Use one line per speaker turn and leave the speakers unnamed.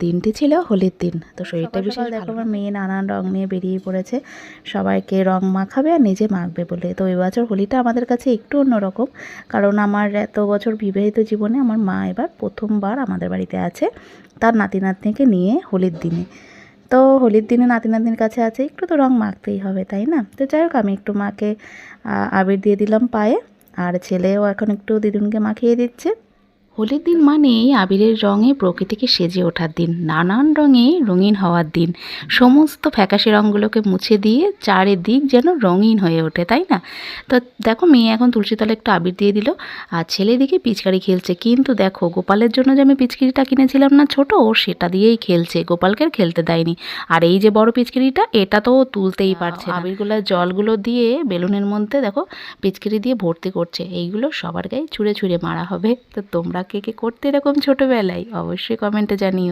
দিনটি ছিল হোলির দিন। তো শরীরটা বিশেষ দেখো আমার মেয়ে নানান রং নিয়ে বেরিয়ে পড়েছে সবাইকে রং মাখাবে আর নিজে মাখবে বলে। তো এবছর হোলিটা আমাদের কাছে একটু অন্যরকম, কারণ আমার এত বছর বিবাহিত জীবনে আমার মা এবার প্রথমবার আমাদের বাড়িতে আছে তার নাতি নাতনিকে নিয়ে হোলির দিনে। তো হোলির দিনে নাতি নাতনির কাছে আছে, একটু তো রং মাখতেই হবে তাই না। তো যাই হোক আমি একটু মাকে আবির দিয়ে দিলাম পায়ে, আর ছেলেও এখন একটু দিদুনকে মাখিয়ে দিচ্ছে। হোলির দিন মানেই আবিরের রঙে প্রকৃতিকে সেজে ওঠার দিন, নানান রঙে রঙিন হওয়ার দিন। সমস্ত ফ্যাকাশে রঙগুলোকে মুছে দিয়ে চারিদিক যেন রঙিন হয়ে ওঠে, তাই না। তো দেখো মেয়ে এখন তুলসী তলে একটু আবির দিয়ে দিল, আর ছেলে দিকে পিচকারি খেলছে। কিন্তু দেখো গোপালের জন্য যে আমি পিচকারিটা কিনেছিলাম না ছোট, ও সেটা দিয়েই খেলছে, গোপালকে আর খেলতে দেয়নি। আর এই যে বড় পিচকারিটা, এটা তো ও তুলতেই পারছে না। আবিরগুলো জলগুলো দিয়ে বেলুনের মধ্যে দেখো পিচকারি দিয়ে ভর্তি করছে, এইগুলো সবার গায়ে ছুঁড়ে ছুঁড়ে মারা হবে। তো তোমরা কে কে করতে এরকম ছোটবেলায় অবশ্যই কমেন্টে জানিও।